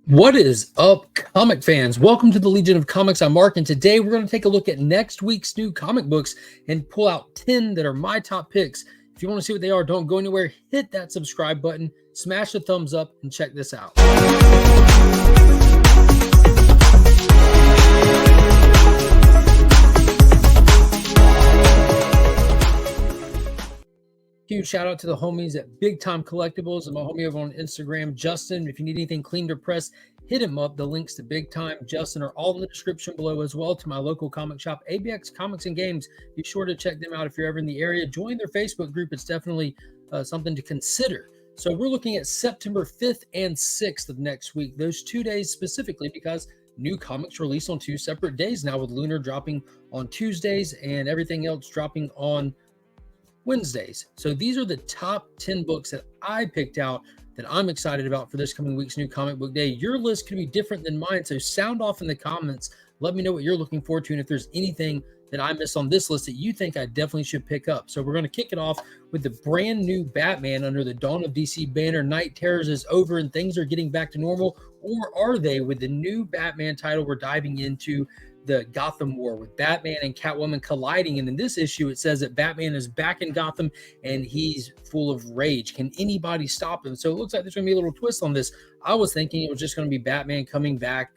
What is up, comic fans? Welcome to the Legion of Comics. I'm Mark, and today we're going to take a look at next week's new comic books and pull out 10 that are my top picks. If you want to see what they are, don't go anywhere. Hit that subscribe button, smash the thumbs up, and check this out. Huge shout out to the homies at Big Time Collectibles and my homie over on Instagram, Justin. If you need anything cleaned or pressed, hit him up. The links to Big Time, Justin are all in the description below, as well to my local comic shop, ABX Comics and Games. Be sure to check them out if you're ever in the area. Join their Facebook group. It's definitely something to consider. So we're looking at September 5th and 6th of next week, those 2 days specifically, because new comics release on 2 separate days now, with Lunar dropping on Tuesdays and everything else dropping on Wednesdays. So these are the top 10 books that I picked out that I'm excited about for this coming week's new comic book day. Your list could be different than mine, so sound off in the comments. Let me know what you're looking forward to, and if there's anything that I missed on this list that you think I definitely should pick up. So we're going to kick it off with the brand new Batman under the Dawn of DC banner. Night Terrors is over and things are getting back to normal, or are they? With the new Batman title, we're diving into the Gotham War with Batman and Catwoman colliding. And in this issue, it says that Batman is back in Gotham and he's full of rage. Can anybody stop him? So it looks like there's going to be a little twist on this. I was thinking it was just going to be Batman coming back,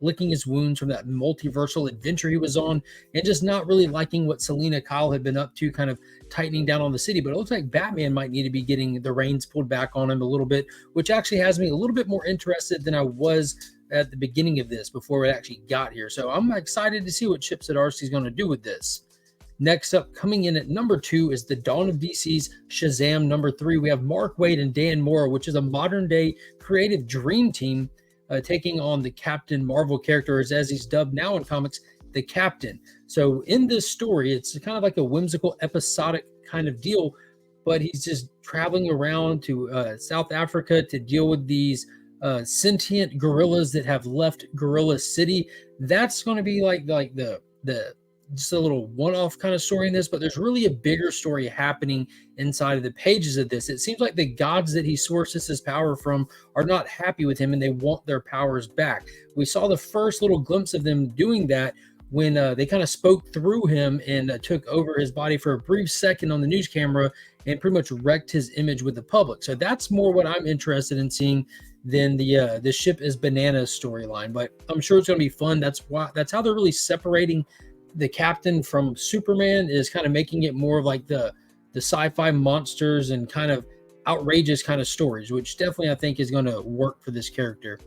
licking his wounds from that multiversal adventure he was on, and just not really liking what Selina Kyle had been up to, kind of tightening down on the city. But it looks like Batman might need to be getting the reins pulled back on him a little bit, which actually has me a little bit more interested than I was at the beginning of this before it actually got here. So I'm excited to see what Chip Zdarsky is going to do with this. Next up, coming in at number 2 is the Dawn of DC's Shazam number 3. We have Mark Waid and Dan Mora, which is a modern day creative dream team taking on the Captain Marvel character, as he's dubbed now in comics, the Captain. So in this story, it's kind of like a whimsical episodic kind of deal, but he's just traveling around to South Africa to deal with these sentient gorillas that have left Gorilla City. That's going to be like the just a little one-off kind of story in this, but there's really a bigger story happening inside of the pages of this. It seems like the gods that he sources his power from are not happy with him and they want their powers back. We saw the first little glimpse of them doing that when they kind of spoke through him and took over his body for a brief second on the news camera and pretty much wrecked his image with the public. So that's more what I'm interested in seeing than the ship is bananas storyline. But I'm sure it's going to be fun. That's how they're really separating the Captain from Superman, is kind of making it more of like the sci-fi monsters and kind of outrageous kind of stories, which definitely I think is going to work for this character.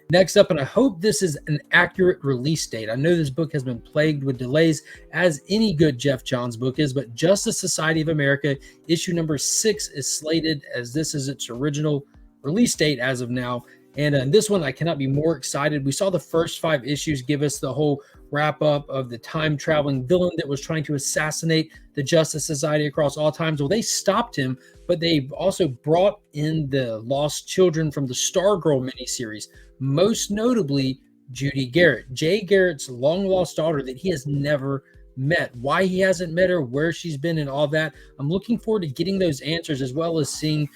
Next up, and I hope this is an accurate release date. I know this book has been plagued with delays, as any good Jeff Johns book is, but Justice Society of America issue number 6 is slated, as this is its original release date as of now. And this one, I cannot be more excited. We saw the first 5 issues give us the whole wrap up of the time traveling villain that was trying to assassinate the Justice Society across all times. Well, they stopped him, but they also brought in the lost children from the Stargirl miniseries, most notably Judy Garrett, Jay Garrett's long lost daughter that he has never met. Why he hasn't met her, where she's been, and all that. I'm looking forward to getting those answers, as well as seeing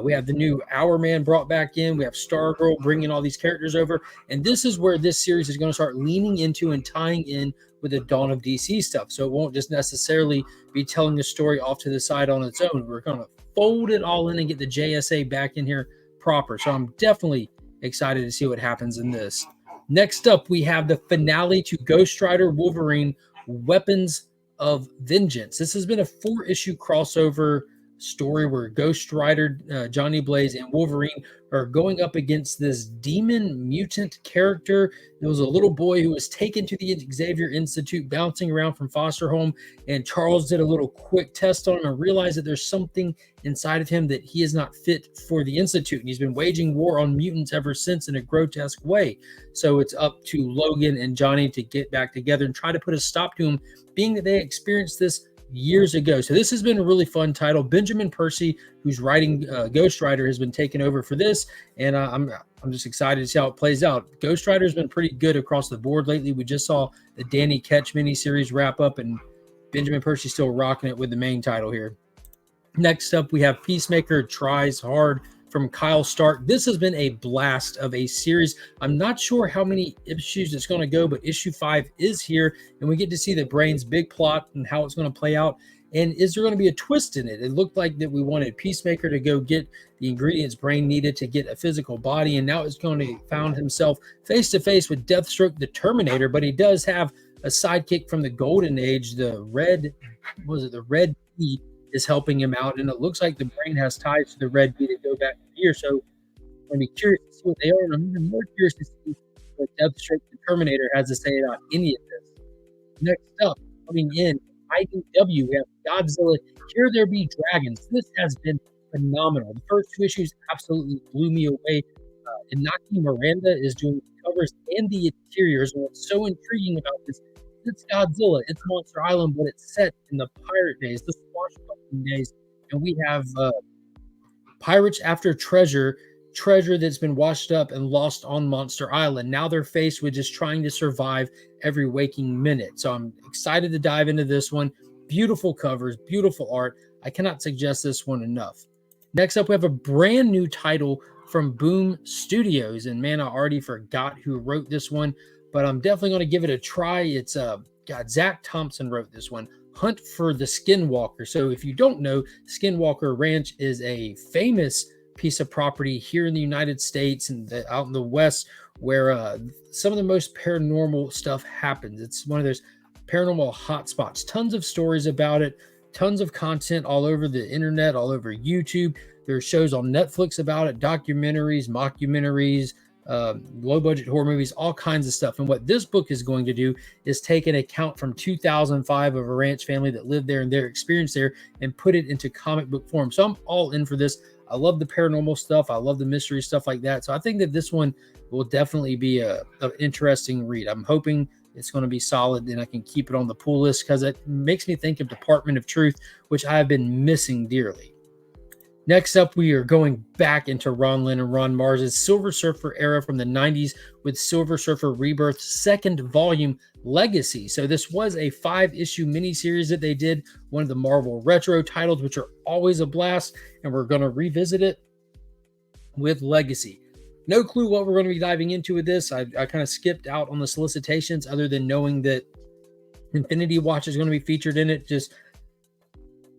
we have the new Hour Man brought back in. We have Stargirl bringing all these characters over. And this is where this series is going to start leaning into and tying in with the Dawn of DC stuff. So it won't just necessarily be telling the story off to the side on its own. We're going to fold it all in and get the JSA back in here proper. So I'm definitely excited to see what happens in this. Next up, we have the finale to Ghost Rider Wolverine Weapons of Vengeance. This has been a 4-issue crossover story where Ghost Rider, Johnny Blaze, and Wolverine are going up against this demon mutant character. There was a little boy who was taken to the Xavier Institute, bouncing around from foster home, and Charles did a little quick test on him and realized that there's something inside of him that he is not fit for the Institute, and he's been waging war on mutants ever since in a grotesque way. So it's up to Logan and Johnny to get back together and try to put a stop to him, being that they experienced this years ago. So this has been a really fun title. Benjamin Percy, who's writing Ghost Rider, has been taken over for this, and I'm just excited to see how it plays out. Ghost Rider has been pretty good across the board lately. We just saw the Danny Ketch miniseries wrap up, and Benjamin Percy still rocking it with the main title here. Next up, we have Peacemaker Tries Hard from Kyle Stark. This has been a blast of a series. I'm not sure how many issues it's going to go, but issue 5 is here, and we get to see the Brain's big plot and how it's going to play out. And is there going to be a twist in it? It looked like that we wanted Peacemaker to go get the ingredients Brain needed to get a physical body, and now it's going to found himself face to face with Deathstroke the Terminator. But he does have a sidekick from the Golden Age. The Red Bee is helping him out, and it looks like the Brain has ties to the Red Bee that go back a year. So I'm going to be curious to see what they are, and I'm even more curious to see what Deathstroke the Terminator has to say about any of this. Next up, coming in, IDW, we have Godzilla, Here There Be Dragons. This has been phenomenal. The first 2 issues absolutely blew me away. Inaki Miranda is doing the covers and the interiors. And what's so intriguing about this, it's Godzilla, it's Monster Island, but it's set in the pirate days, the swashbuckling days. And we have pirates after treasure that's been washed up and lost on Monster Island. Now they're faced with just trying to survive every waking minute. So I'm excited to dive into this one. Beautiful covers, beautiful art. I cannot suggest this one enough. Next up, we have a brand new title from Boom Studios. And man, I already forgot who wrote this one, but I'm definitely going to give it a try. It's Zach Thompson wrote this one, Hunt for the Skinwalker. So if you don't know, Skinwalker Ranch is a famous piece of property here in the United States and out in the West, where some of the most paranormal stuff happens. It's one of those paranormal hotspots. Tons of stories about it, tons of content all over the internet, all over YouTube. There are shows on Netflix about it, documentaries, mockumentaries, low budget horror movies, all kinds of stuff. And what this book is going to do is take an account from 2005 of a ranch family that lived there and their experience there and put it into comic book form. So I'm all in for this. I love the paranormal stuff. I love the mystery stuff like that. So I think that this one will definitely be an interesting read. I'm hoping it's going to be solid and I can keep it on the pull list because it makes me think of Department of Truth, which I have been missing dearly. Next up, we are going back into Ron Lynn and Ron Mars's Silver Surfer era from the 90s with Silver Surfer Rebirth 2nd volume Legacy. So this was a 5-issue miniseries that they did, one of the Marvel retro titles, which are always a blast, and we're going to revisit it with Legacy. No clue what we're going to be diving into with this. I kind of skipped out on the solicitations other than knowing that Infinity Watch is going to be featured in it.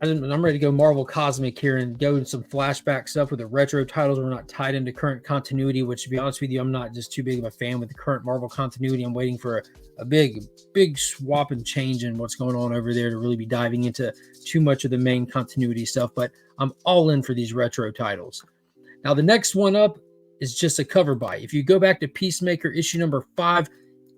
I'm ready to go Marvel Cosmic here and go in some flashback stuff with the retro titles. We're not tied into current continuity, which, to be honest with you, I'm not just too big of a fan with the current Marvel continuity. I'm waiting for a big swap and change in what's going on over there to really be diving into too much of the main continuity stuff. But I'm all in for these retro titles. Now, the next one up is just a cover by. If you go back to Peacemaker issue number 5,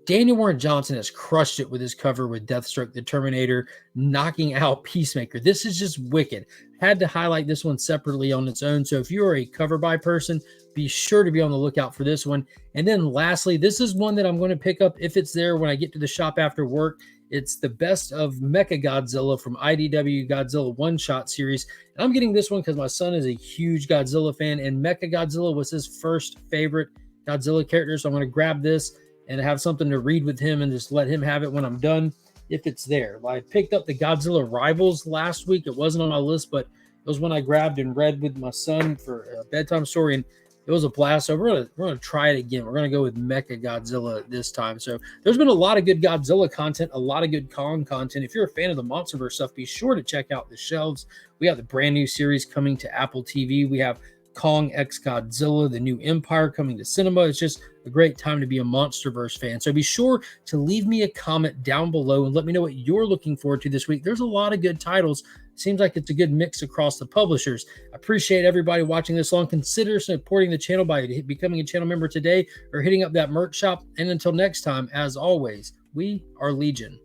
Daniel Warren Johnson has crushed it with his cover with Deathstroke the Terminator knocking out Peacemaker. This is just wicked. Had to highlight this one separately on its own. So if you are a cover by person, be sure to be on the lookout for this one. And then lastly, this is one that I'm going to pick up if it's there when I get to the shop after work. It's the best of Mecca Godzilla from IDW Godzilla one-shot series. And I'm getting this one because my son is a huge Godzilla fan, and Mecca Godzilla was his first favorite Godzilla character. So I'm going to grab this and have something to read with him and just let him have it when I'm done, if it's there. I picked up the Godzilla Rivals last week. It wasn't on my list, but it was one I grabbed and read with my son for a bedtime story, and it was a blast. So we're gonna try it again. We're gonna go with Mecca Godzilla this time. So there's been a lot of good Godzilla content, a lot of good Kong content. If you're a fan of the MonsterVerse stuff, be sure to check out the shelves. We have the brand new series coming to Apple TV. We have Kong X Godzilla, the new Empire coming to cinema. It's just a great time to be a MonsterVerse fan. So be sure to leave me a comment down below and let me know what you're looking forward to this week. There's a lot of good titles. Seems like it's a good mix across the publishers. I appreciate everybody watching this long. Consider supporting the channel by becoming a channel member today or hitting up that merch shop. And until next time, as always, we are Legion.